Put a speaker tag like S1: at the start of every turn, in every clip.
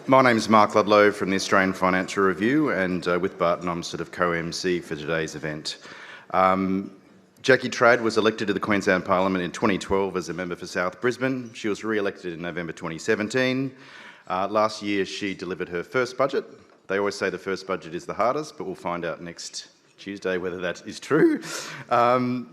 S1: My name's Mark Ludlow from the Australian Financial Review, and with Barton I'm sort of co-MC for today's event. Jackie Trad was elected to the Queensland Parliament in 2012 as a member for South Brisbane. She was re-elected in November 2017. Last year she delivered her first budget. They always say the first budget is the hardest, but we'll find out next Tuesday whether that is true.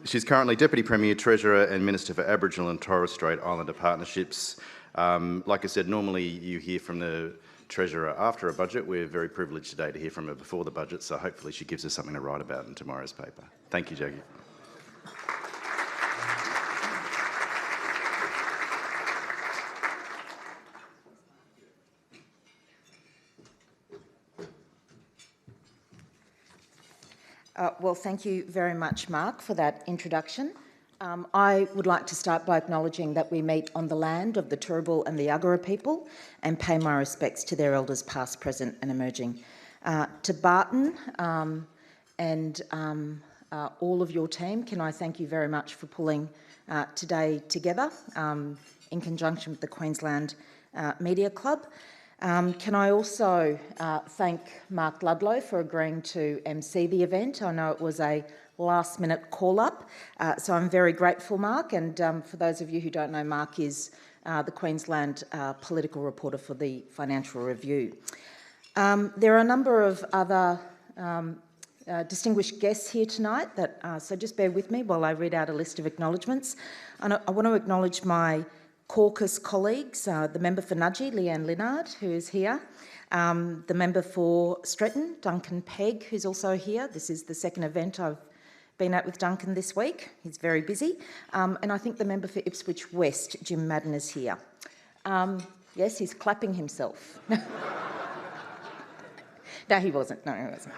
S1: She's currently Deputy Premier, Treasurer and Minister for Aboriginal and Torres Strait Islander Partnerships. Like I said, normally you hear from the Treasurer after a budget. We're very privileged today to hear from her before the budget, so hopefully she gives us something to write about in tomorrow's paper. Thank you, Jackie.
S2: Well, thank you very much, Mark, for that introduction. I would like to start by acknowledging that we meet on the land of the Turrbal and the Yagara people and pay my respects to their elders past, present and emerging. To Barton and all of your team, can I thank you very much for pulling today together in conjunction with the Queensland Media Club. Can I also thank Mark Ludlow for agreeing to MC the event. I know it was a last-minute call-up, so I'm very grateful, Mark. And for those of you who don't know, Mark is the Queensland political reporter for the Financial Review. There are a number of other distinguished guests here tonight, so just bear with me while I read out a list of acknowledgements. And I want to acknowledge my caucus colleagues, the member for Nudgee, Leanne Linnard, who is here, the member for Stretton, Duncan Pegg, who's also here. This is the second event I've been at with Duncan this week. He's very busy. And I think the member for Ipswich West, Jim Madden, is here. Yes, he's clapping himself. No, he wasn't. No, he wasn't.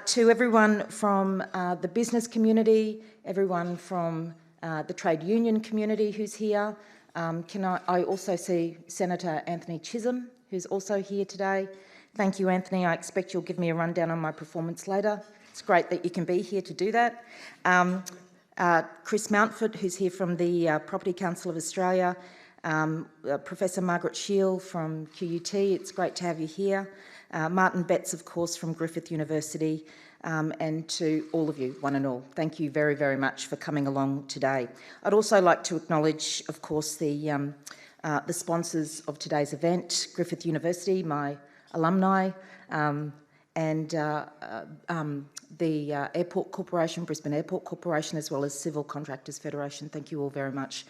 S2: To everyone from the business community, everyone from the trade union community who's here. I also see Senator Anthony Chisholm, who's also here today. Thank you, Anthony. I expect you'll give me a rundown on my performance later. It's great that you can be here to do that. Chris Mountford, who's here from the Property Council of Australia. Professor Margaret Shield from QUT, it's great to have you here. Martin Betts, of course, from Griffith University. And to all of you, one and all, thank you very, very much for coming along today. I'd also like to acknowledge, of course, the sponsors of today's event, Griffith University, my alumni, and the Airport Corporation, Brisbane Airport Corporation, as well as Civil Contractors Federation. Thank you all very much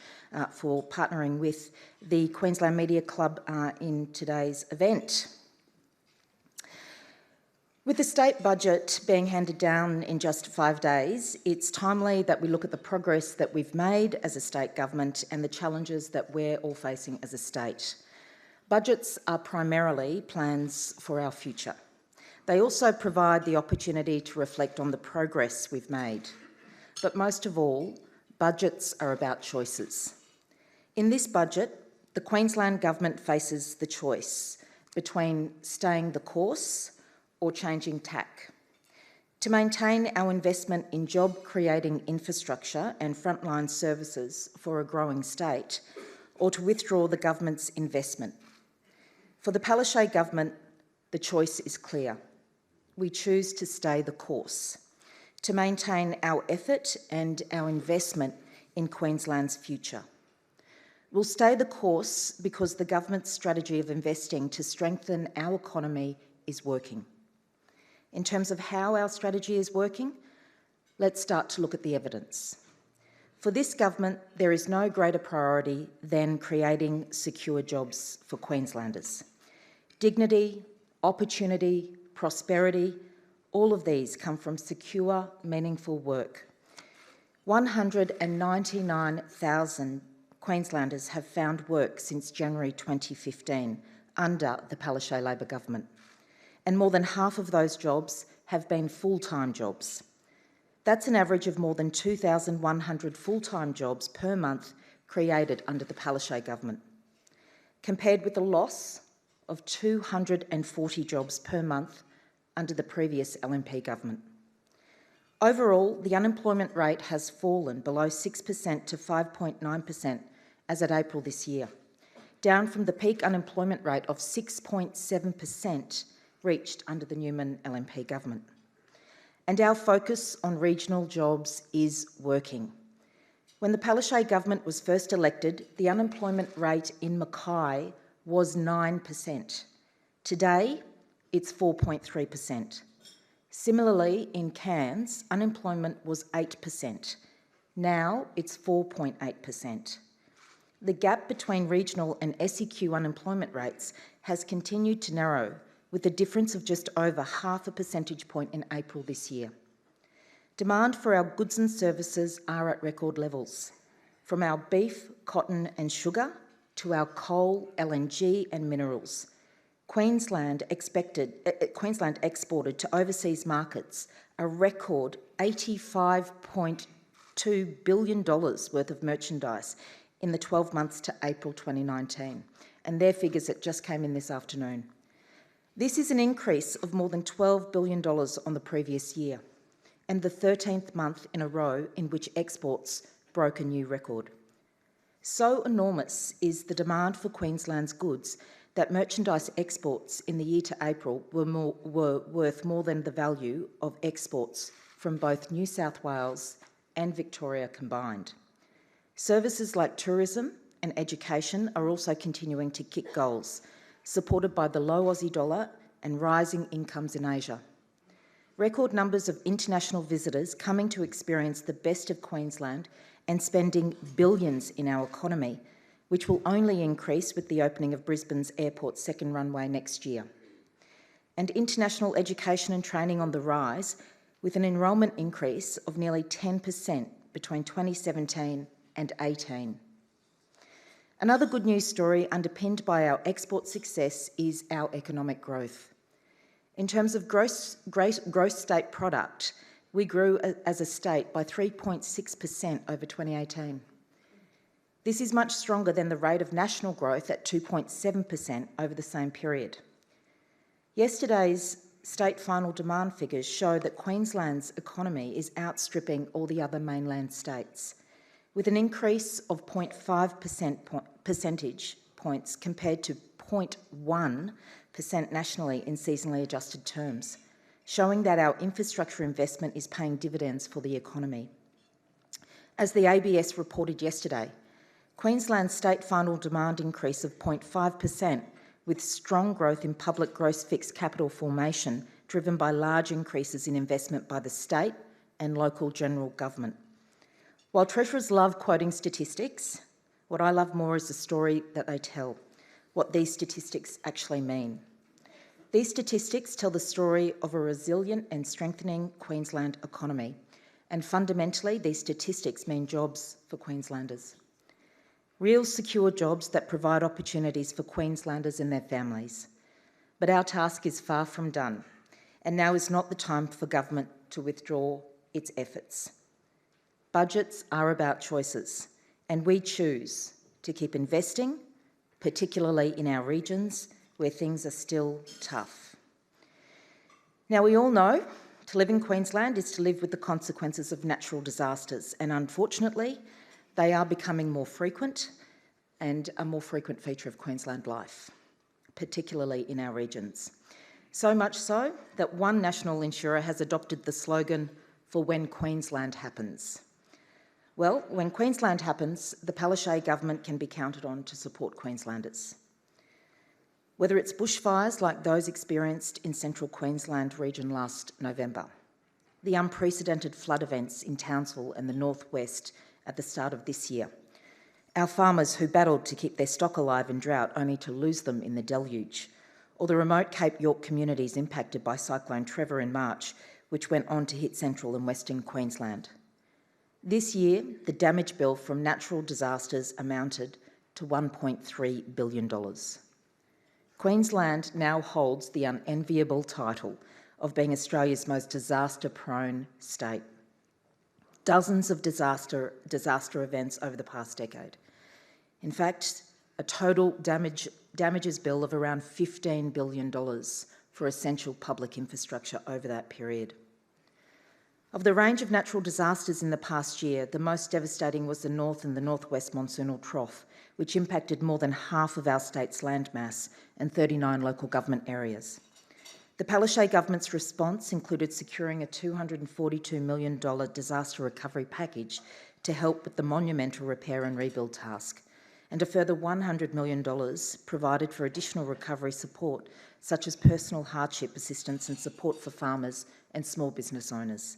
S2: for partnering with the Queensland Media Club in today's event. With the state budget being handed down in just 5 days, it's timely that we look at the progress that we've made as a state government and the challenges that we're all facing as a state. Budgets are primarily plans for our future. They also provide the opportunity to reflect on the progress we've made. But most of all, budgets are about choices. In this budget, the Queensland Government faces the choice between staying the course or changing tack. To maintain our investment in job-creating infrastructure and frontline services for a growing state, or to withdraw the government's investment. For the Palaszczuk government, the choice is clear. We choose to stay the course, to maintain our effort and our investment in Queensland's future. We'll stay the course because the government's strategy of investing to strengthen our economy is working. In terms of how our strategy is working, let's start to look at the evidence. For this government, there is no greater priority than creating secure jobs for Queenslanders. Dignity, opportunity, prosperity, all of these come from secure, meaningful work. 199,000 Queenslanders have found work since January 2015 under the Palaszczuk Labor government. And more than half of those jobs have been full-time jobs. That's an average of more than 2,100 full-time jobs per month created under the Palaszczuk government, compared with the loss of 240 jobs per month under the previous LNP government. Overall, the unemployment rate has fallen below 6% to 5.9% as at April this year. down from the peak unemployment rate of 6.7% reached under the Newman LNP government. And our focus on regional jobs is working. When the Palaszczuk government was first elected, the unemployment rate in Mackay was 9%. Today, it's 4.3%. Similarly, in Cairns, unemployment was 8%. Now it's 4.8%. The gap between regional and SEQ unemployment rates has continued to narrow, with a difference of just over half a percentage point in April this year. Demand for our goods and services are at record levels, from our beef, cotton and sugar to our coal, LNG and minerals. Queensland exported to overseas markets a record $85.2 billion worth of merchandise in the 12 months to April 2019, and their figures that just came in this afternoon. This is an increase of more than $12 billion on the previous year, and the 13th month in a row in which exports broke a new record. So enormous is the demand for Queensland's goods that merchandise exports in the year to April were worth more than the value of exports from both New South Wales and Victoria combined. Services like tourism and education are also continuing to kick goals, supported by the low Aussie dollar and rising incomes in Asia. Record numbers of international visitors coming to experience the best of Queensland and spending billions in our economy, which will only increase with the opening of Brisbane's airport's second runway next year. And international education and training on the rise, with an enrolment increase of nearly 10% between 2017 and 18. Another good news story underpinned by our export success is our economic growth. In terms of gross state product, we grew as a state by 3.6% over 2018. This is much stronger than the rate of national growth at 2.7% over the same period. Yesterday's state final demand figures show that Queensland's economy is outstripping all the other mainland states, with an increase of 0.5 percentage points compared to 0.1% nationally in seasonally adjusted terms, showing that our infrastructure investment is paying dividends for the economy. As the ABS reported yesterday, Queensland's state final demand increase of 0.5%, with strong growth in public gross fixed capital formation driven by large increases in investment by the state and local general government. While treasurers love quoting statistics, what I love more is the story that they tell, what these statistics actually mean. These statistics tell the story of a resilient and strengthening Queensland economy, and fundamentally these statistics mean jobs for Queenslanders. Real secure jobs that provide opportunities for Queenslanders and their families. But our task is far from done, and now is not the time for government to withdraw its efforts. Budgets are about choices, and we choose to keep investing, particularly in our regions where things are still tough. Now, we all know to live in Queensland is to live with the consequences of natural disasters, and unfortunately, they are becoming more frequent and a more frequent feature of Queensland life, particularly in our regions. So much so that one national insurer has adopted the slogan for when Queensland happens. Well, when Queensland happens, the Palaszczuk government can be counted on to support Queenslanders. Whether it's bushfires like those experienced in central Queensland region last November, the unprecedented flood events in Townsville and the northwest at the start of this year, our farmers who battled to keep their stock alive in drought only to lose them in the deluge, or the remote Cape York communities impacted by Cyclone Trevor in March, which went on to hit central and western Queensland. This year, the damage bill from natural disasters amounted to $1.3 billion. Queensland now holds the unenviable title of being Australia's most disaster-prone state. Dozens of disaster events over the past decade. In fact, a total damages bill of around $15 billion for essential public infrastructure over that period. Of the range of natural disasters in the past year, the most devastating was the north and the northwest monsoonal trough, which impacted more than half of our state's landmass and 39 local government areas. The Palaszczuk government's response included securing a $242 million disaster recovery package to help with the monumental repair and rebuild task, and a further $100 million provided for additional recovery support, such as personal hardship assistance and support for farmers and small business owners.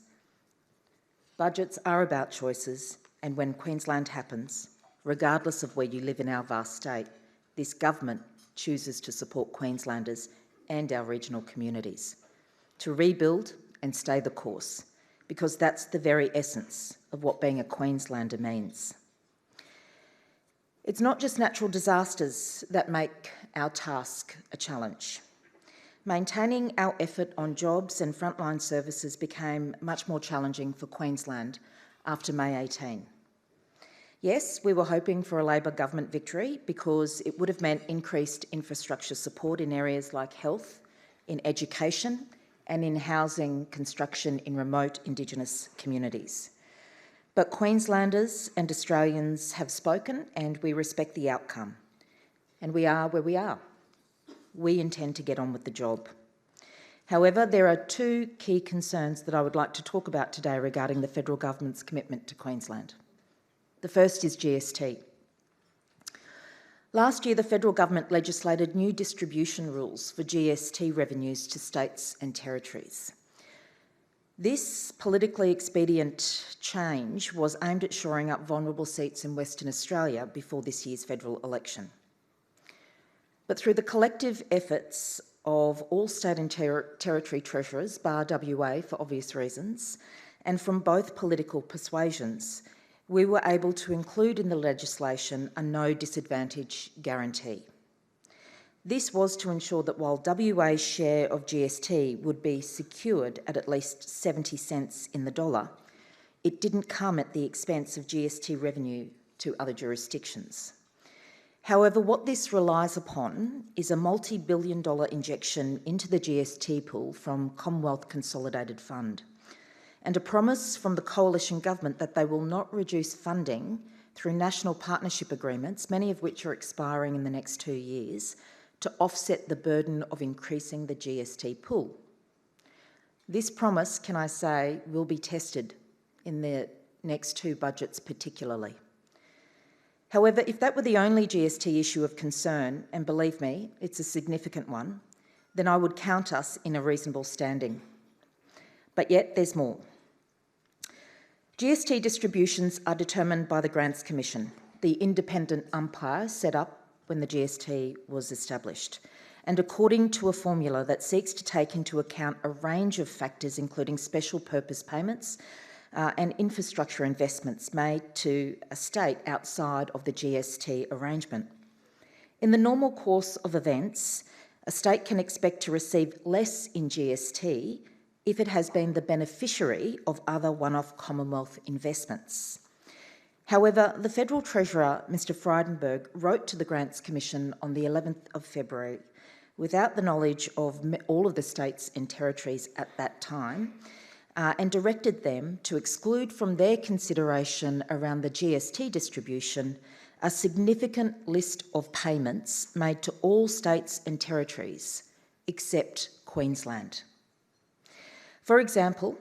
S2: Budgets are about choices, and when Queensland happens, regardless of where you live in our vast state, this government chooses to support Queenslanders and our regional communities, to rebuild and stay the course, because that's the very essence of what being a Queenslander means. It's not just natural disasters that make our task a challenge. Maintaining our effort on jobs and frontline services became much more challenging for Queensland after May 18. Yes, we were hoping for a Labor government victory because it would have meant increased infrastructure support in areas like health, in education, and in housing construction in remote Indigenous communities. But Queenslanders and Australians have spoken, and we respect the outcome. And we are where we are. We intend to get on with the job. However, there are two key concerns that I would like to talk about today regarding the federal government's commitment to Queensland. The first is GST. Last year, the federal government legislated new distribution rules for GST revenues to states and territories. This politically expedient change was aimed at shoring up vulnerable seats in Western Australia before this year's federal election. But through the collective efforts of all state and territory treasurers, bar WA for obvious reasons, and from both political persuasions, we were able to include in the legislation a no disadvantage guarantee. This was to ensure that while WA's share of GST would be secured at least 70 cents in the dollar, it didn't come at the expense of GST revenue to other jurisdictions. However, what this relies upon is a multi-billion-dollar injection into the GST pool from Commonwealth Consolidated Fund, and a promise from the coalition government that they will not reduce funding through national partnership agreements, many of which are expiring in the next 2 years, to offset the burden of increasing the GST pool. This promise, can I say, will be tested in the next two budgets particularly. However, if that were the only GST issue of concern, and believe me, it's a significant one, then I would count us in a reasonable standing. But yet there's more. GST distributions are determined by the Grants Commission, the independent umpire set up when the GST was established, and according to a formula that seeks to take into account a range of factors, including special purpose payments and infrastructure investments made to a state outside of the GST arrangement. In the normal course of events, a state can expect to receive less in GST if it has been the beneficiary of other one-off Commonwealth investments. However, the Federal Treasurer, Mr Frydenberg, wrote to the Grants Commission on the 11th of February without the knowledge of all of the states and territories at that time, and directed them to exclude from their consideration around the GST distribution a significant list of payments made to all states and territories except Queensland. For example,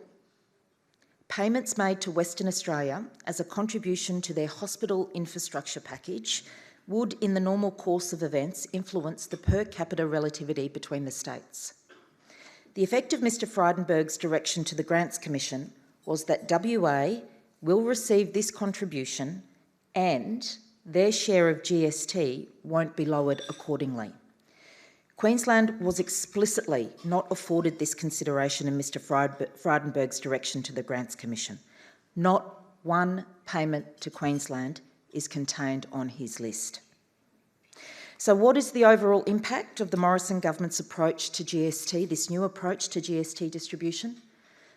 S2: payments made to Western Australia as a contribution to their hospital infrastructure package would, in the normal course of events, influence the per capita relativity between the states. The effect of Mr Frydenberg's direction to the Grants Commission was that WA will receive this contribution and their share of GST won't be lowered accordingly. Queensland was explicitly not afforded this consideration in Mr Frydenberg's direction to the Grants Commission. Not one payment to Queensland is contained on his list. So what is the overall impact of the Morrison government's approach to GST, this new approach to GST distribution?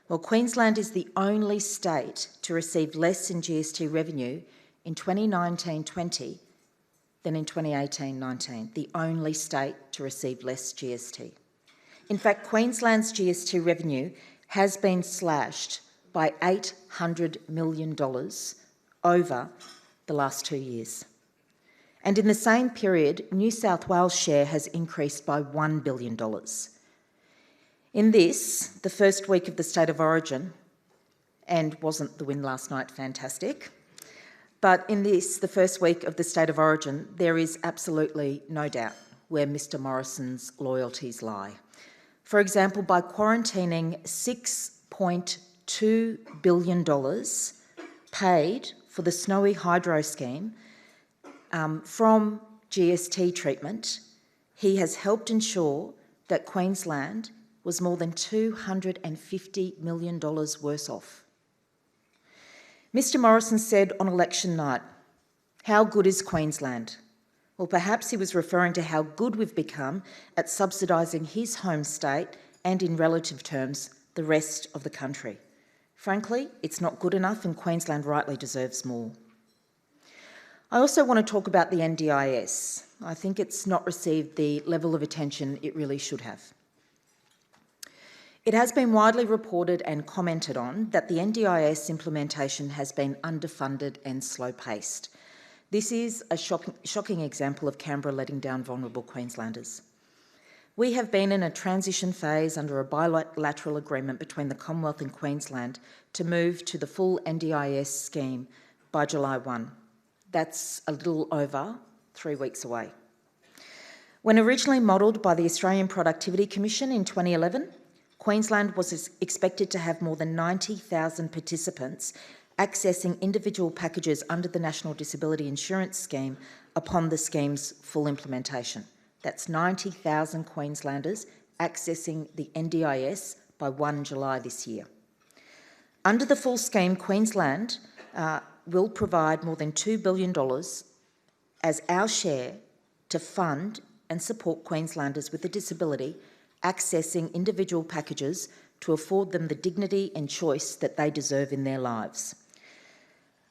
S2: Well, Queensland is the only state to receive less in GST revenue in 2019-20 than in 2018-19, the only state to receive less GST. In fact, Queensland's GST revenue has been slashed by $800 million over the last 2 years. And in the same period, New South Wales' share has increased by $1 billion. In this, the first week of the State of Origin, and wasn't the win last night fantastic, but in this, the first week of the State of Origin, there is absolutely no doubt where Mr Morrison's loyalties lie. For example, by quarantining $6.2 billion paid for the Snowy Hydro scheme from GST treatment, he has helped ensure that Queensland was more than $250 million worse off. Mr Morrison said on election night, "How good is Queensland?" Well, perhaps he was referring to how good we've become at subsidising his home state and, in relative terms, the rest of the country. Frankly, it's not good enough, and Queensland rightly deserves more. I also want to talk about the NDIS. I think it's not received the level of attention it really should have. It has been widely reported and commented on that the NDIS implementation has been underfunded and slow-paced. This is a shocking example of Canberra letting down vulnerable Queenslanders. We have been in a transition phase under a bilateral agreement between the Commonwealth and Queensland to move to the full NDIS scheme by July 1. That's a little over 3 weeks away. When originally modelled by the Australian Productivity Commission in 2011, Queensland was expected to have more than 90,000 participants accessing individual packages under the National Disability Insurance Scheme upon the scheme's full implementation. That's 90,000 Queenslanders accessing the NDIS by 1 July this year. Under the full scheme, Queensland will provide more than $2 billion as our share to fund and support Queenslanders with a disability accessing individual packages to afford them the dignity and choice that they deserve in their lives.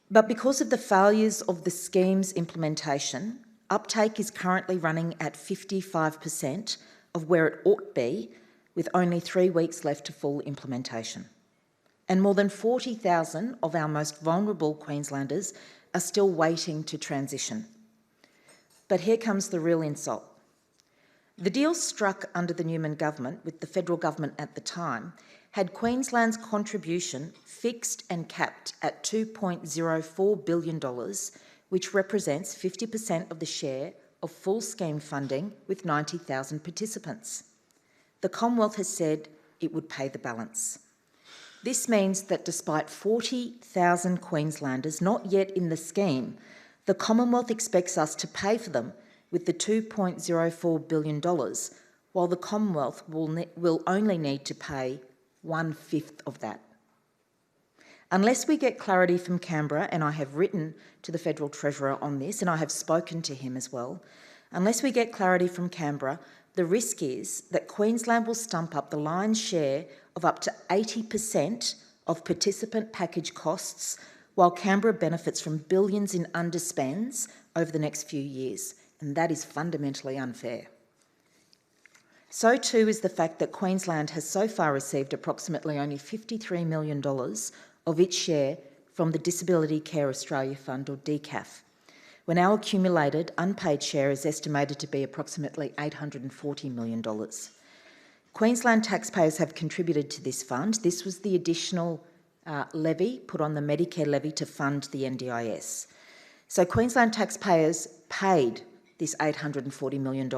S2: But because of the failures of the scheme's implementation, uptake is currently running at 55% of where it ought to be, with only 3 weeks left to full implementation. And more than 40,000 of our most vulnerable Queenslanders are still waiting to transition. But here comes the real insult. The deal struck under the Newman government with the federal government at the time had Queensland's contribution fixed and capped at $2.04 billion, which represents 50% of the share of full scheme funding with 90,000 participants. The Commonwealth has said it would pay the balance. This means that despite 40,000 Queenslanders not yet in the scheme, the Commonwealth expects us to pay for them with the $2.04 billion, while the Commonwealth will only need to pay 1/5 of that. Unless we get clarity from Canberra, and I have written to the Federal Treasurer on this, and I have spoken to him as well, unless we get clarity from Canberra, the risk is that Queensland will stump up the lion's share of up to 80% of participant package costs, while Canberra benefits from billions in underspends over the next few years, and that is fundamentally unfair. So too is the fact that Queensland has so far received approximately only $53 million of its share from the Disability Care Australia Fund, or DCAF, when our accumulated unpaid share is estimated to be approximately $840 million. Queensland taxpayers have contributed to this fund. This was the additional levy put on the Medicare levy to fund the NDIS. So Queensland taxpayers paid this $840 million,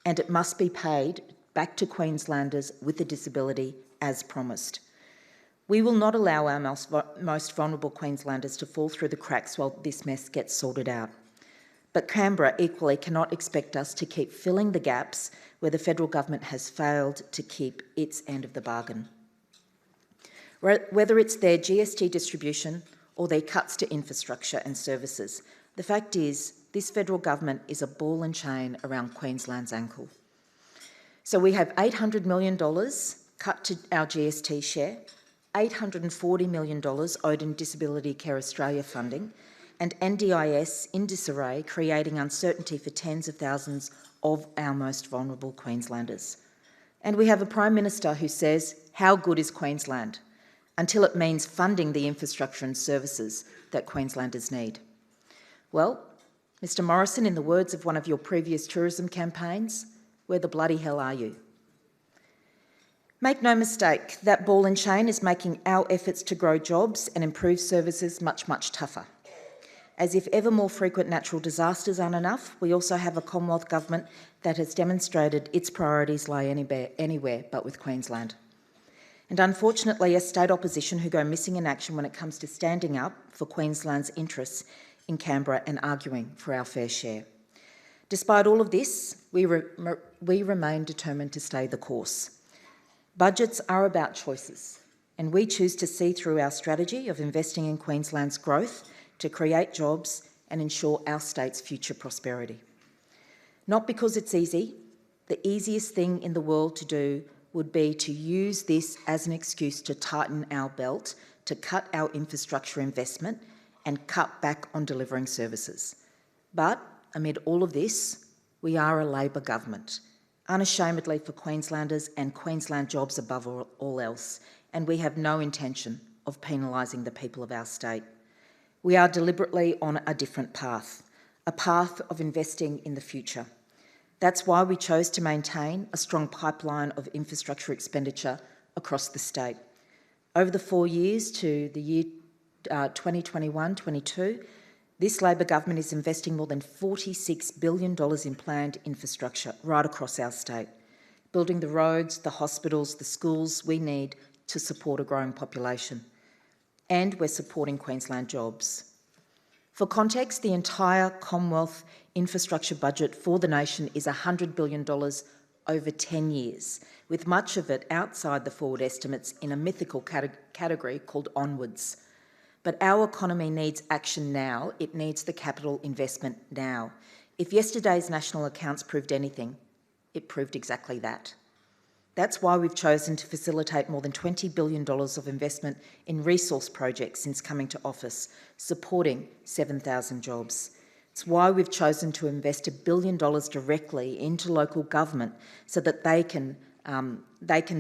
S2: and it must be paid back to Queenslanders with a disability as promised. We will not allow our most vulnerable Queenslanders to fall through the cracks while this mess gets sorted out. But Canberra equally cannot expect us to keep filling the gaps where the federal government has failed to keep its end of the bargain. Whether it's their GST distribution or their cuts to infrastructure and services, the fact is this federal government is a ball and chain around Queensland's ankle. So we have $800 million cut to our GST share, $840 million owed in Disability Care Australia funding, and NDIS in disarray, creating uncertainty for tens of thousands of our most vulnerable Queenslanders. And we have a Prime Minister who says, "How good is Queensland?" until it means funding the infrastructure and services that Queenslanders need. Well, Mr Morrison, in the words of one of your previous tourism campaigns, where the bloody hell are you? Make no mistake, that ball and chain is making our efforts to grow jobs and improve services much, much tougher. As if ever more frequent natural disasters aren't enough, we also have a Commonwealth Government that has demonstrated its priorities lie anywhere but with Queensland. And unfortunately, a state opposition who go missing in action when it comes to standing up for Queensland's interests in Canberra and arguing for our fair share. Despite all of this, we remain determined to stay the course. Budgets are about choices, and we choose to see through our strategy of investing in Queensland's growth to create jobs and ensure our state's future prosperity. Not because it's easy. The easiest thing in the world to do would be to use this as an excuse to tighten our belt, to cut our infrastructure investment and cut back on delivering services. But amid all of this, we are a Labor government, unashamedly for Queenslanders and Queensland jobs above all else, and we have no intention of penalising the people of our state. We are deliberately on a different path, a path of investing in the future. That's why we chose to maintain a strong pipeline of infrastructure expenditure across the state. Over the 4 years to the year 2021-22, this Labor government is investing more than $46 billion in planned infrastructure right across our state, building the roads, the hospitals, the schools we need to support a growing population. And we're supporting Queensland jobs. For context, the entire Commonwealth infrastructure budget for the nation is $100 billion over 10 years, with much of it outside the forward estimates in a mythical category called onwards. But our economy needs action now. It needs the capital investment now. If yesterday's national accounts proved anything, it proved exactly that. That's why we've chosen to facilitate more than $20 billion of investment in resource projects since coming to office, supporting 7,000 jobs. It's why we've chosen to invest $1 billion directly into local government so that they can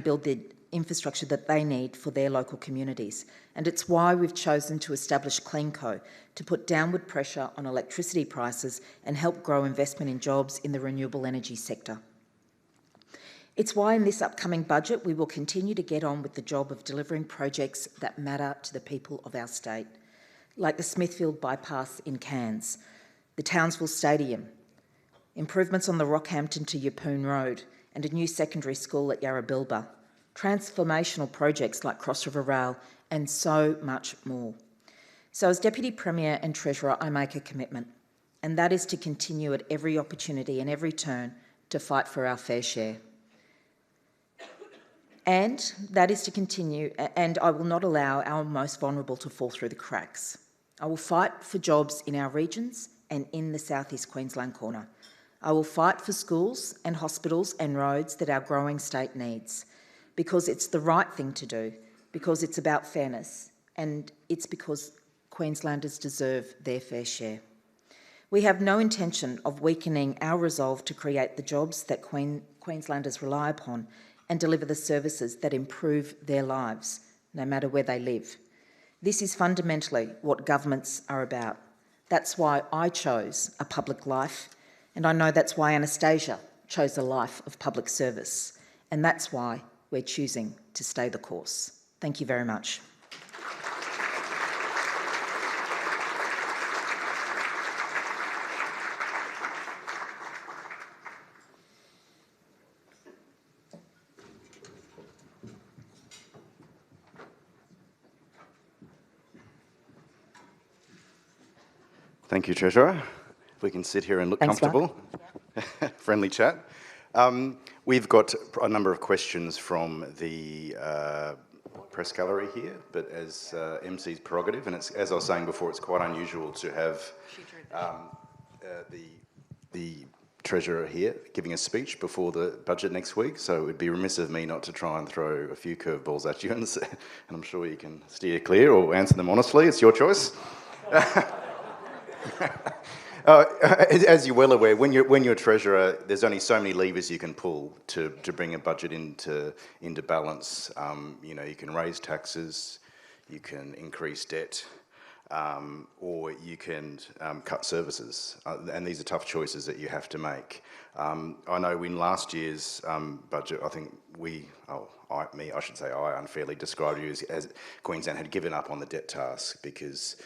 S2: build the infrastructure that they need for their local communities. And it's why we've chosen to establish CleanCo, to put downward pressure on electricity prices and help grow investment in jobs in the renewable energy sector. It's why in this upcoming budget we will continue to get on with the job of delivering projects that matter to the people of our state, like the Smithfield Bypass in Cairns, the Townsville Stadium, improvements on the Rockhampton to Yeppoon Road, and a new secondary school at Yarrabilba, transformational projects like Cross River Rail, and so much more. So as Deputy Premier and Treasurer, I make a commitment, and that is to continue at every opportunity and every turn to fight for our fair share. And that is to continue, and I will not allow our most vulnerable to fall through the cracks. I will fight for jobs in our regions and in the South East Queensland corner. I will fight for schools and hospitals and roads that our growing state needs, because it's the right thing to do, because it's about fairness, and it's because Queenslanders deserve their fair share. We have no intention of weakening our resolve to create the jobs that Queenslanders rely upon and deliver the services that improve their lives, no matter where they live. This is fundamentally what governments are about. That's why I chose a public life, and I know that's why Anastasia chose a life of public service, and that's why we're choosing to stay the course. Thank you very much.
S1: Thank you, Treasurer. We can sit here and look
S2: Thanks,
S1: comfortable. Friendly chat. We've got a number of questions from the press gallery here, but as MC's prerogative, and it's, as I was saying before, it's quite unusual to have the Treasurer here giving a speech before the budget next week, so it would be remiss of me not to try and throw a few curveballs at you, and I'm sure you can steer clear or answer them honestly. It's your choice. As you're well aware, when you're Treasurer, there's only so many levers you can pull to bring a budget into balance. You know, you can raise taxes, you can increase debt, or you can cut services. And these are tough choices that you have to make. I know in last year's budget, I think I unfairly described you as Queensland had given up on the debt task because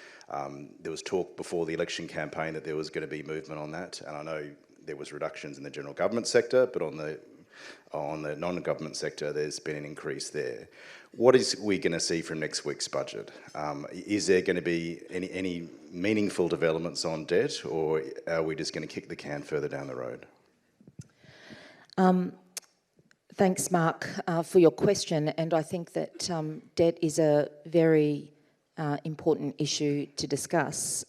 S1: there was talk before the election campaign that there was going to be movement on that. And I know there was reductions in the general government sector, but on the non-government sector, there's been an increase there. What is we going to see from next week's budget? Is there going to be any meaningful developments on debt, or are we just going to kick the can further down the road?
S2: Thanks, Mark, for your question. And I think that debt is a very important issue to discuss.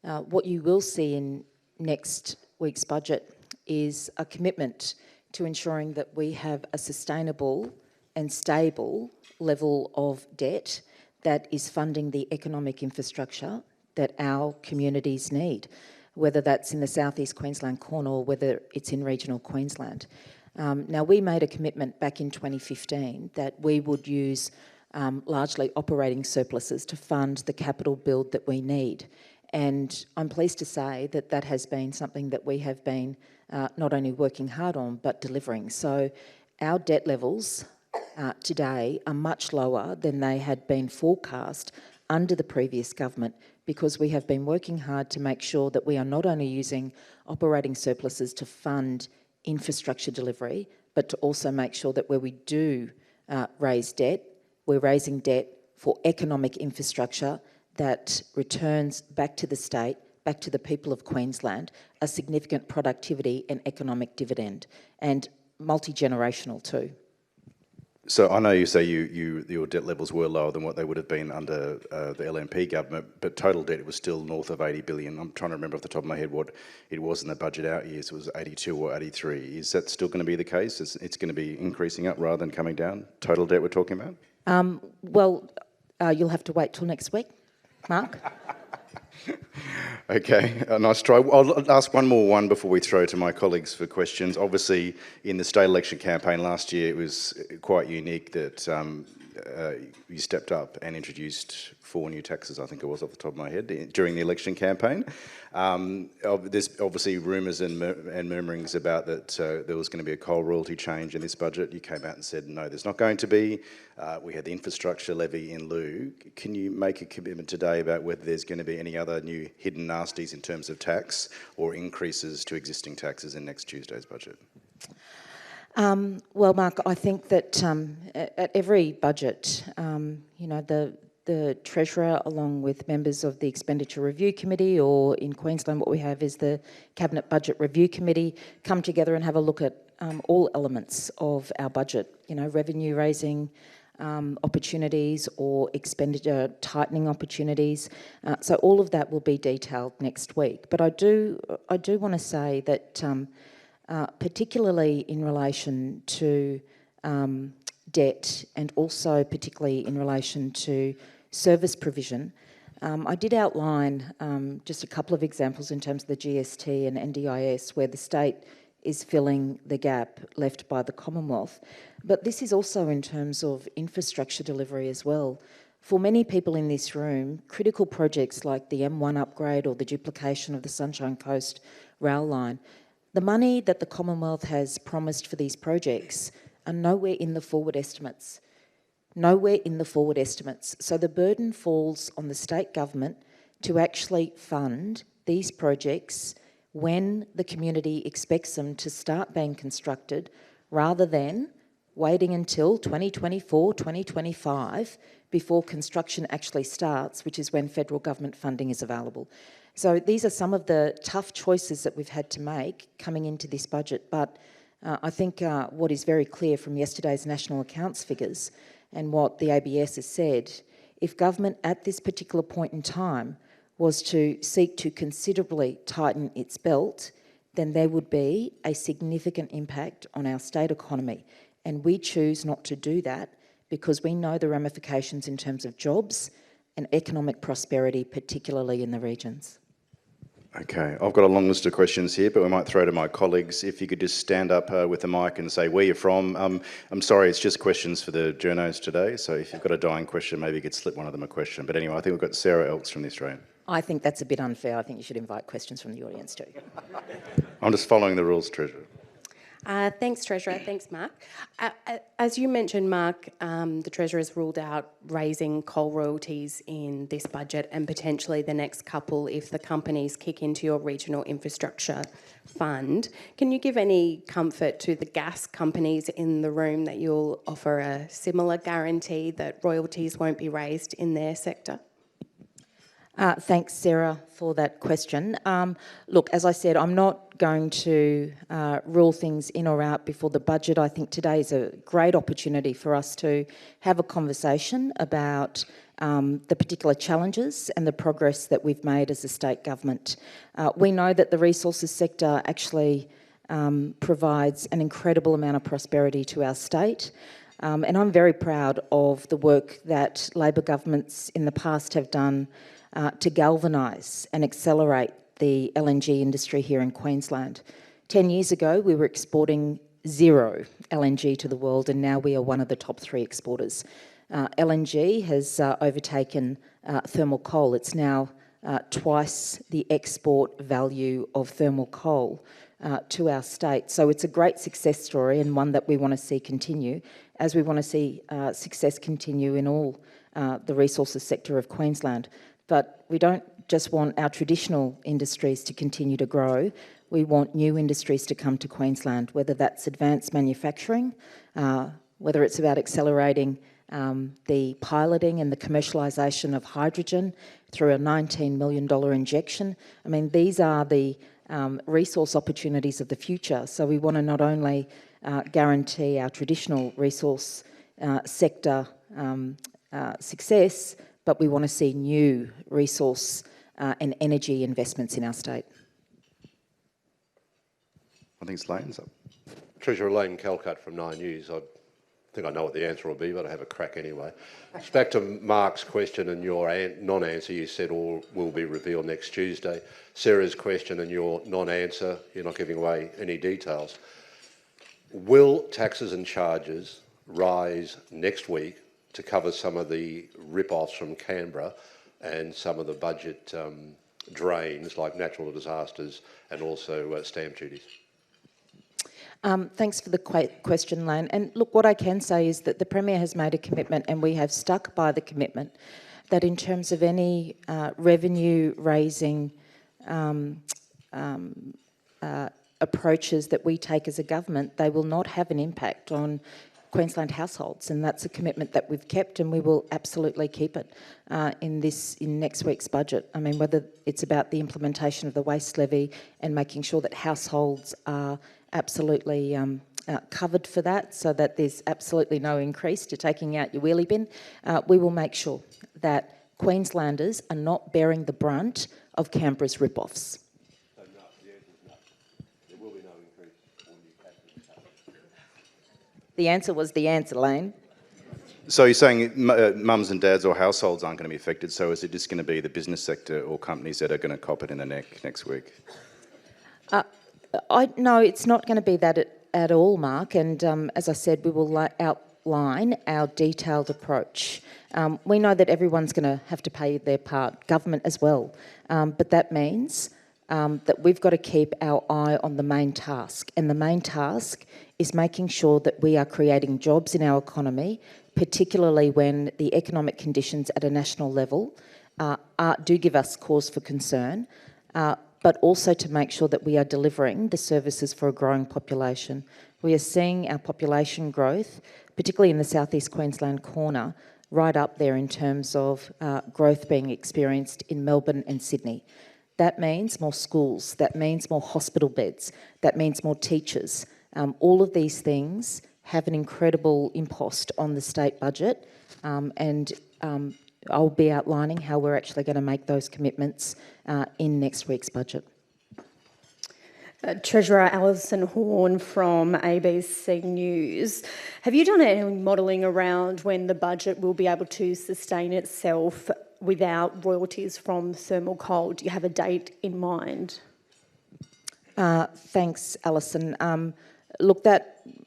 S2: What you will see in next week's budget is a commitment to ensuring that we have a sustainable and stable level of debt that is funding the economic infrastructure that our communities need, whether that's in the southeast Queensland corner or whether it's in regional Queensland. Now, we made a commitment back in 2015 that we would use largely operating surpluses to fund the capital build that we need. And I'm pleased to say that that has been something that we have been not only working hard on, but delivering. So our debt levels today are much lower than they had been forecast under the previous government, because we have been working hard to make sure that we are not only using operating surpluses to fund infrastructure delivery, but to also make sure that where we do raise debt, we're raising debt for economic infrastructure that returns back to the state, back to the people of Queensland, a significant productivity and economic dividend, and multi-generational too.
S1: So I know you say your debt levels were lower than what they would have been under the LNP government, but total debt was still north of 80 billion. I'm trying to remember off the top of my head what it was in the budget out years. It was 82 or 83. Is that still going to be the case? It's going to be increasing up rather than coming down? Total debt we're talking about?
S2: You'll have to wait till next week, Mark.
S1: Okay, a nice try. I'll ask one more before we throw to my colleagues for questions. Obviously, in the state election campaign last year, it was quite unique that you stepped up and introduced 4 new taxes, I think it was off the top of my head, during the election campaign. There's obviously rumours and murmurings about that there was going to be a coal royalty change in this budget. You came out and said, no, there's not going to be. We had the infrastructure levy in lieu. Can you make a commitment today about whether there's going to be any other new hidden nasties in terms of tax or increases to existing taxes in next Tuesday's budget?
S2: Well, Mark, I think that at every budget, the Treasurer, along with members of the Expenditure Review Committee, or in Queensland what we have is the Cabinet Budget Review Committee, come together and have a look at all elements of our budget, revenue raising opportunities or expenditure tightening opportunities. So all of that will be detailed next week. But I do want to say that particularly in relation to debt and also particularly in relation to service provision, I did outline just a couple of examples in terms of the GST and NDIS where the state is filling the gap left by the Commonwealth. But this is also in terms of infrastructure delivery as well. For many people in this room, critical projects like the M1 upgrade or the duplication of the Sunshine Coast rail line, the money that the Commonwealth has promised for these projects are nowhere in the forward estimates. Nowhere in the forward estimates. So the burden falls on the state government to actually fund these projects when the community expects them to start being constructed, rather than waiting until 2024, 2025 before construction actually starts, which is when federal government funding is available. So these are some of the tough choices that we've had to make coming into this budget. But I think what is very clear from yesterday's national accounts figures and what the ABS has said, if government at this particular point in time was to seek to considerably tighten its belt, then there would be a significant impact on our state economy. And we choose not to do that because we know the ramifications in terms of jobs and economic prosperity, particularly in the regions.
S1: Okay, I've got a long list of questions here, but we might throw to my colleagues. If you could just stand up with the mic and say where you're from. I'm sorry, it's just questions for the journos today, so if you've got a dying question, maybe you could slip one of them a question. But anyway, I think we've got Sarah Elks from the Australian.
S2: I think that's a bit unfair. I think you should invite questions from the audience too.
S1: I'm just following the rules, Treasurer.
S3: Thanks, Treasurer. Thanks, Mark. As you mentioned, Mark, the Treasurer has ruled out raising coal royalties in this budget and potentially the next couple if the companies kick into your regional infrastructure fund. Can you give any comfort to the gas companies in the room that you'll offer a similar guarantee that royalties won't be raised in their sector?
S2: Thanks, Sarah, for that question. Look, as I said, I'm not going to rule things in or out before the budget. I think today is a great opportunity for us to have a conversation about the particular challenges and the progress that we've made as a state government. We know that the resources sector actually provides an incredible amount of prosperity to our state. And I'm very proud of the work that Labor governments in the past have done to galvanise and accelerate the LNG industry here in Queensland. 10 years ago, we were exporting zero LNG to the world, and now we are one of the top 3 exporters. LNG has overtaken thermal coal. It's now twice the export value of thermal coal to our state. So it's a great success story and one that we want to see continue, as we want to see success continue in all the resources sector of Queensland. But we don't just want our traditional industries to continue to grow. We want new industries to come to Queensland, whether that's advanced manufacturing, whether it's about accelerating the piloting and the commercialisation of hydrogen through a $19 million injection. I mean, these are the resource opportunities of the future. So we want to not only guarantee our traditional resource sector success, but we want to see new resource and energy investments in our state.
S1: I think it's Lane's up.
S4: Treasurer Lane Calcutt from 9 News. I think I know what the answer will be, but I have a crack anyway. It's back to Mark's question and your non-answer. You said all will be revealed next Tuesday. Sarah's question and your non-answer, you're not giving away any details. Will taxes and charges rise next week to cover some of the rip-offs from Canberra and some of the budget drains like natural disasters and also stamp duties?
S2: Thanks for the question, Lane. And look, what I can say is that the Premier has made a commitment, and we have stuck by the commitment, that in terms of any revenue-raising approaches that we take as a government, they will not have an impact on Queensland households, and that's a commitment that we've kept, and we will absolutely keep it in next week's budget. I mean, whether it's about the implementation of the waste levy and making sure that households are absolutely covered for that, so that there's absolutely no increase to taking out your wheelie bin, we will make sure that Queenslanders are not bearing the brunt of Canberra's rip-offs.
S4: So no, the answer is no. There will be no increase on your taxes.
S2: The answer was the answer, Lane.
S1: So you're saying mums and dads or households aren't going to be affected, so is it just going to be the business sector or companies that are going to cop it in the neck next week?
S2: No, it's not going to be that at all, Mark, and as I said, we will outline our detailed approach. We know that everyone's going to have to pay their part, government as well, but that means that we've got to keep our eye on the main task, and the main task is making sure that we are creating jobs in our economy, particularly when the economic conditions at a national level do give us cause for concern, but also to make sure that we are delivering the services for a growing population. We are seeing our population growth, particularly in the southeast Queensland corner, right up there in terms of growth being experienced in Melbourne and Sydney. That means more schools, that means more hospital beds, that means more teachers. All of these things have an incredible impost on the state budget, and I'll be outlining how we're actually going to make those commitments in next week's budget.
S3: Treasurer Alison Horn from ABC News. Have you done any modelling around when the budget will be able to sustain itself
S5: without royalties from thermal coal? Do you have a date in mind?
S2: Thanks, Alison.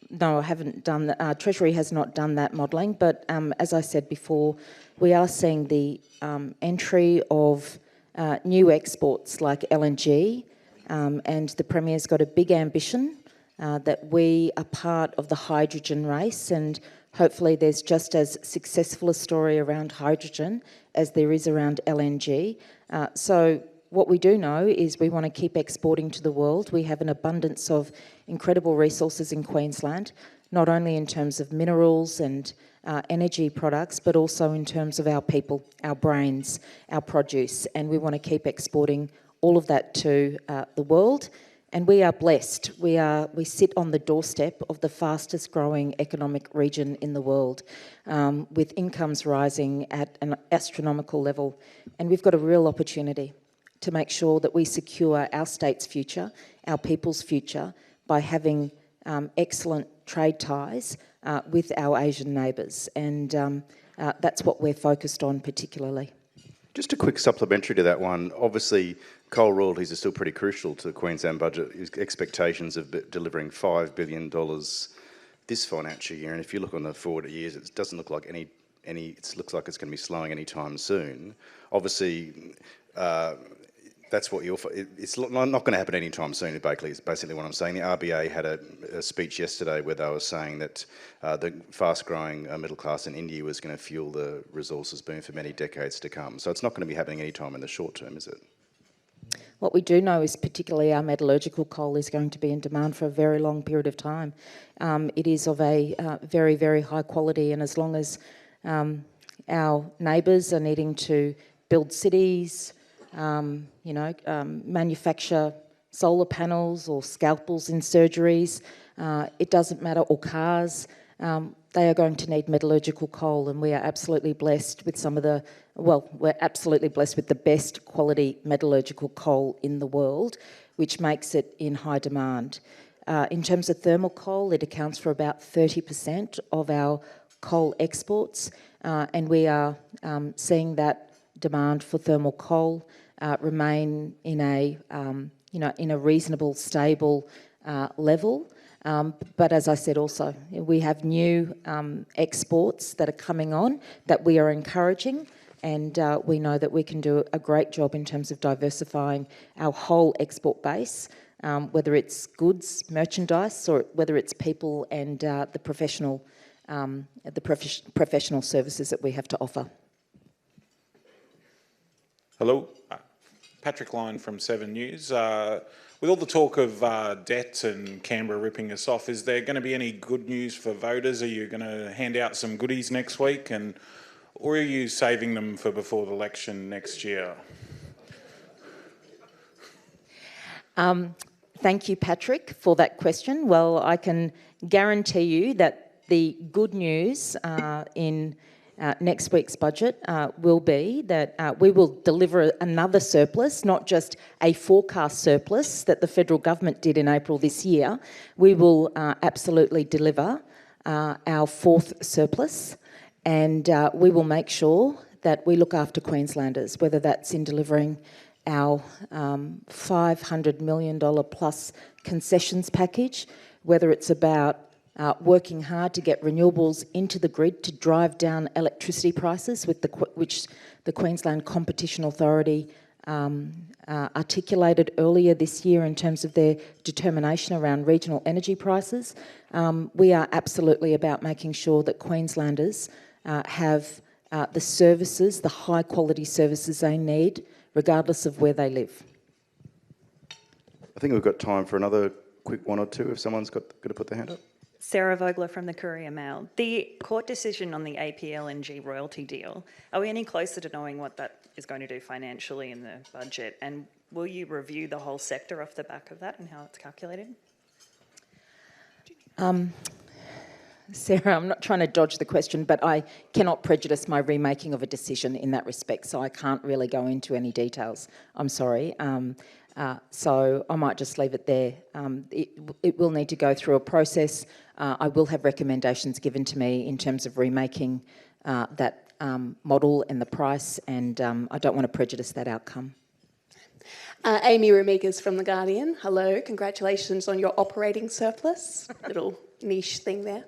S2: No, I haven't done that. Treasury has not done that modelling, but as I said before, we are seeing the entry of new exports like LNG, and the Premier's got a big ambition that we are part of the hydrogen race, and hopefully there's just as successful a story around hydrogen as there is around LNG. So what we do know is we want to keep exporting to the world. We have an abundance of incredible resources in Queensland, not only in terms of minerals and energy products, but also in terms of our people, our brains, our produce, and we want to keep exporting all of that to the world. And we are blessed. We sit on the doorstep of the fastest growing economic region in the world, with incomes rising at an astronomical level. And we've got a real opportunity to make sure that we secure our state's future, our people's future, by having excellent trade ties with our Asian neighbours. And that's what we're focused on particularly.
S1: Just a quick supplementary to that one. Obviously, coal royalties are still pretty crucial to the Queensland budget. Expectations of delivering $5 billion this financial year, and if you look on the forward years, it doesn't look like it looks like it's going to be slowing anytime soon. Obviously, that's what it's not going to happen anytime soon, basically, is basically what I'm saying. The RBA had a speech yesterday where they were saying that the fast-growing middle class in India was going to fuel the resources boom for many decades to come. So it's not going to be happening anytime in the short term, is it?
S2: What we do know is particularly our metallurgical coal is going to be in demand for a very long period of time. It is of a very, very high quality, and as long as our neighbours are needing to build cities, manufacture solar panels or scalpels in surgeries, it doesn't matter, or cars, they are going to need metallurgical coal, and we are absolutely blessed with we're absolutely blessed with the best quality metallurgical coal in the world, which makes it in high demand. In terms of thermal coal, it accounts for about 30% of our coal exports, and we are seeing that demand for thermal coal remain in a reasonable, stable level. But as I said also, we have new exports that are coming on that we are encouraging, and we know that we can do a great job in terms of diversifying our whole export base, whether it's goods, merchandise, or whether it's people and the professional services that we have to offer.
S6: Hello, Patrick Lyon from 7 News. With all the talk of debt and Canberra ripping us off, is there going to be any good news for voters? Are you going to hand out some goodies next week, or are you saving them for before the election next year?
S2: Thank you, Patrick, for that question. Well, I can guarantee you that the good news in next week's budget will be that we will deliver another surplus, not just a forecast surplus that the federal government did in April this year. We will absolutely deliver our fourth surplus, and we will make sure that we look after Queenslanders, whether that's in delivering our $500 million plus concessions package, whether it's about working hard to get renewables into the grid to drive down electricity prices, which the Queensland Competition Authority articulated earlier this year in terms of their determination around regional energy prices. We are absolutely about making sure that Queenslanders have the services, the high quality services they need, regardless of where they live.
S1: I think we've got time for another quick one or two if someone's got to put their hand up.
S7: Sarah Vogler from the Courier Mail. The court decision on the APLNG royalty deal, are we any closer to knowing what that is going to do financially in the budget? And will you review the whole sector off the back of that and how it's calculated?
S2: Sarah, I'm not trying to dodge the question, but I cannot prejudice my remaking of a decision in that respect, so I can't really go into any details. I'm sorry. So I might just leave it there. It will need to go through a process. I will have recommendations given to me in terms of remaking that model and the price, and I don't want to prejudice that outcome.
S5: Amy Ramikas from The Guardian. Hello, congratulations on your operating surplus. Little niche thing there.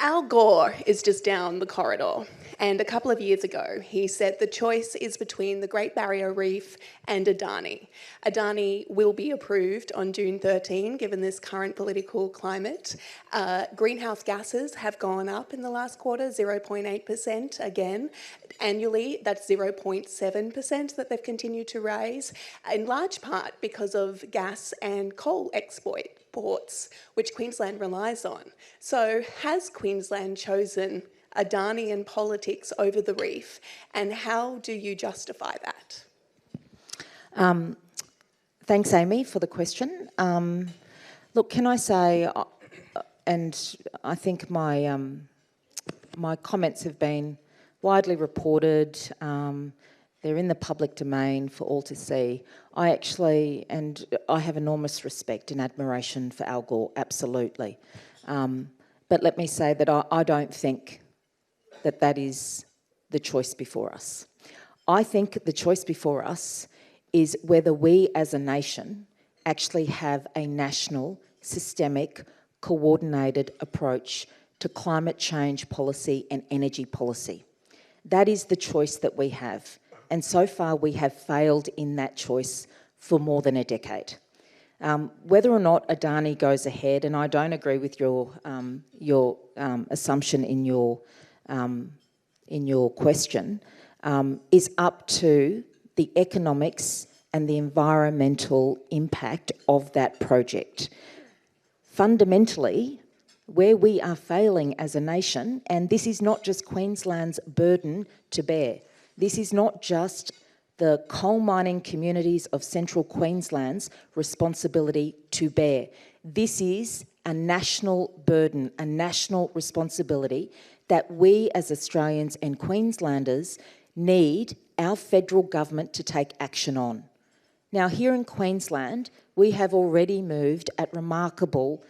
S5: Al Gore is just down the corridor, and a couple of years ago he said the choice is between the Great Barrier Reef and Adani. Adani will be approved on June 13, given this current political climate. Greenhouse gases have gone up in the last quarter, 0.8% again. Annually, that's 0.7% that they've continued to raise, in large part because of gas and coal exports, which Queensland relies on. So has Queensland chosen Adani politics over the reef, and how do you justify that?
S2: Thanks, Amy, for the question. Look, can I say, and I think my my comments have been widely reported, they're in the public domain for all to see. I have enormous respect and admiration for Al Gore, absolutely. But let me say that I don't think that is the choice before us. I think the choice before us is whether we as a nation actually have a national, systemic, coordinated approach to climate change policy and energy policy. That is the choice that we have. And so far we have failed in that choice for more than a decade. Whether or not Adani goes ahead, and I don't agree with your assumption in your question, is up to the economics and the environmental impact of that project. Fundamentally, where we are failing as a nation, and this is not just Queensland's burden to bear, this is not just the coal mining communities of central Queensland's responsibility to bear. This is a national burden, a national responsibility that we as Australians and Queenslanders need our federal government to take action on. Now, here in Queensland, we have already moved at a remarkable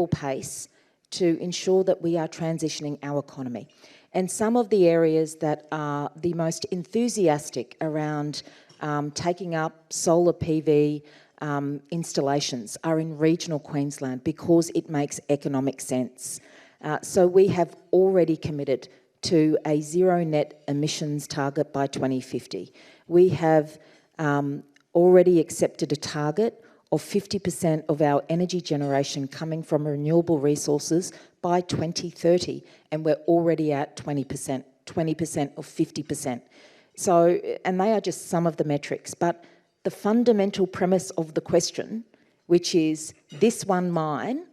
S2: pace to ensure that we are transitioning our economy. And some of the areas that are the most enthusiastic around taking up solar PV installations are in regional Queensland because it makes economic sense. So we have already committed to a zero net emissions target by 2050. We have already accepted a target of 50% of our energy generation coming from renewable resources by 2030, and we're already at 20% of 50%. So, and they are just some of the metrics, but the fundamental premise of the question, which is this one mine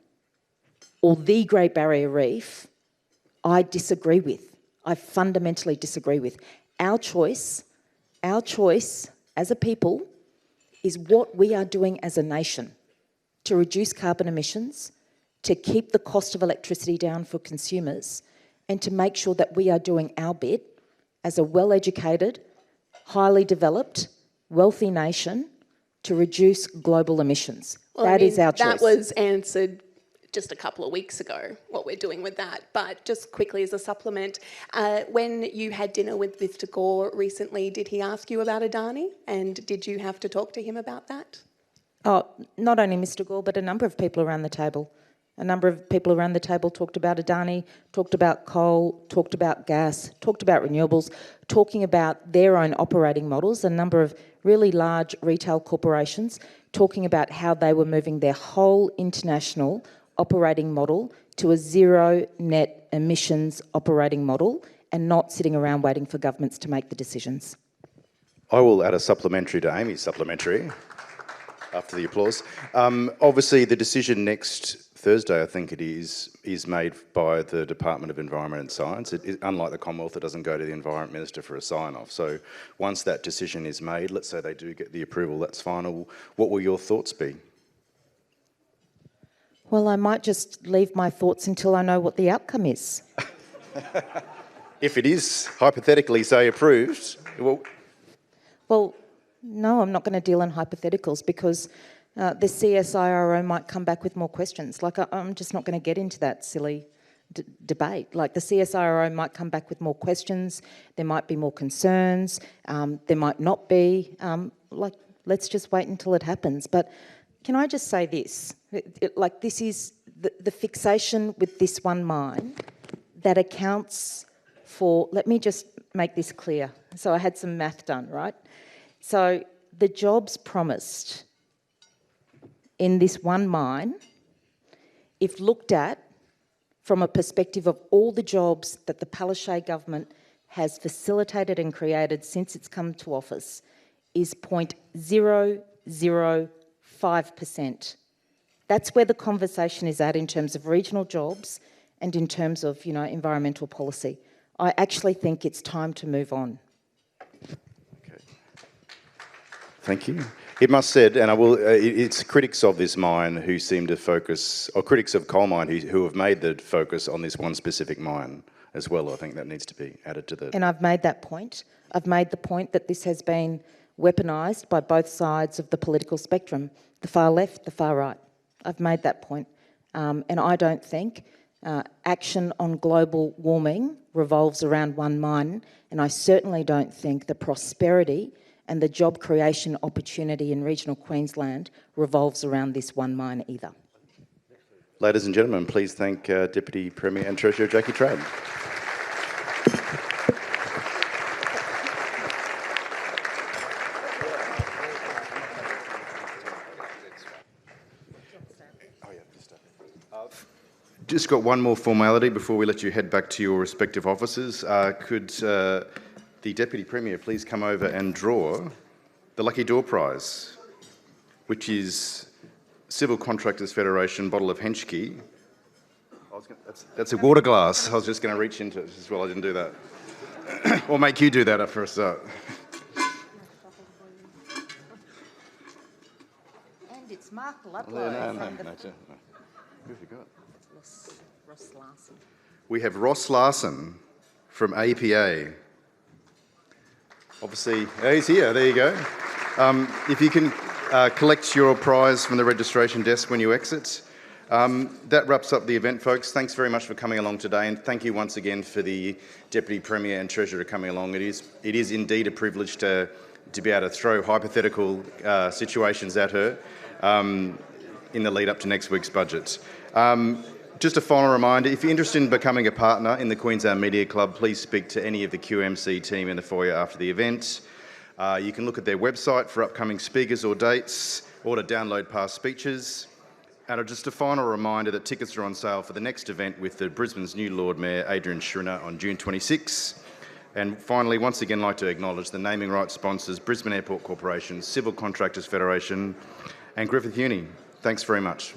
S2: or the Great Barrier Reef, I disagree with. I fundamentally disagree with. Our choice as a people is what we are doing as a nation to reduce carbon emissions, to keep the cost of electricity down for consumers, and to make sure that we are doing our bit as a well-educated, highly developed, wealthy nation to reduce global emissions.
S5: Well,
S2: that is our choice.
S5: That was answered just a couple of weeks ago, what we're doing with that. But just quickly as a supplement, when you had dinner with Mr. Gore recently, did he ask you about Adani? And did you have to talk to him about that?
S2: Oh, not only Mr. Gore, but a number of people around the table. A number of people around the table talked about Adani, talked about coal, talked about gas, talked about renewables, talking about their own operating models, a number of really large retail corporations talking about how they were moving their whole international operating model to a zero net emissions operating model and not sitting around waiting for governments to make the decisions.
S1: I will add a supplementary to Amy's supplementary after the applause. Obviously, the decision next Thursday, I think it is made by the Department of Environment and Science. Unlike the Commonwealth, it doesn't go to the Environment Minister for a sign-off. So once that decision is made, let's say they do get the approval, that's final, what will your thoughts be?
S2: Well, I might just leave my thoughts until I know what the outcome is.
S1: If it is hypothetically, say, approved,
S2: Well, no, I'm not going to deal in hypotheticals because the CSIRO might come back with more questions. Like, I'm just not going to get into that silly debate. Like the CSIRO might come back with more questions, there might be more concerns, there might not be. Let's just wait until it happens. But can I just say this? This is the fixation with this one mine that accounts for, let me just make this clear. So I had some math done, right? So the jobs promised in this one mine, if looked at from a perspective of all the jobs that the Palaszczuk government has facilitated and created since it's come to office, is 0.005%. That's where the conversation is at in terms of regional jobs and in terms of, environmental policy. I actually think it's time to move on.
S1: Okay. Thank you. It must said, and I will. It's critics of this mine who seem to focus, or critics of coal mine who have made the focus on this one specific mine as well. I think that needs to be added to the.
S2: And I've made that point. I've made the point that this has been weaponised by both sides of the political spectrum, the far left, the far right. I've made that point. And I don't think action on global warming revolves around one mine, and I certainly don't think the prosperity and the job creation opportunity in regional Queensland revolves around this one mine either.
S1: Ladies and gentlemen, please thank Deputy Premier and Treasurer Jackie Trad. Just got one more formality before we let you head back to your respective offices. Could the Deputy Premier please come over and draw the Lucky Door Prize, which is Civil Contractors Federation bottle of Henschke. That's a water glass. I was just going to reach into it as well. I didn't do that. Or make you do that up for a start.
S2: And it's Mark Ludlow.
S1: No. Who have you got?
S2: Ross Larson.
S1: We have Ross Larson from APA. Obviously, he's here. There you go. If you can collect your prize from the registration desk when you exit. That wraps up the event, folks. Thanks very much for coming along today, and thank you once again for the Deputy Premier and Treasurer coming along. It is indeed a privilege to be able to throw hypothetical situations at her in the lead up to next week's budget. Just a final reminder, if you're interested in becoming a partner in the Queensland Media Club, please speak to any of the QMC team in the foyer after the event. You can look at their website for upcoming speakers or dates, or to download past speeches. And just a final reminder that tickets are on sale for the next event with Brisbane's new Lord Mayor, Adrian Schrinner, on June 26. And finally, once again, I'd like to acknowledge the naming rights sponsors, Brisbane Airport Corporation, Civil Contractors Federation, and Griffith Uni. Thanks very much.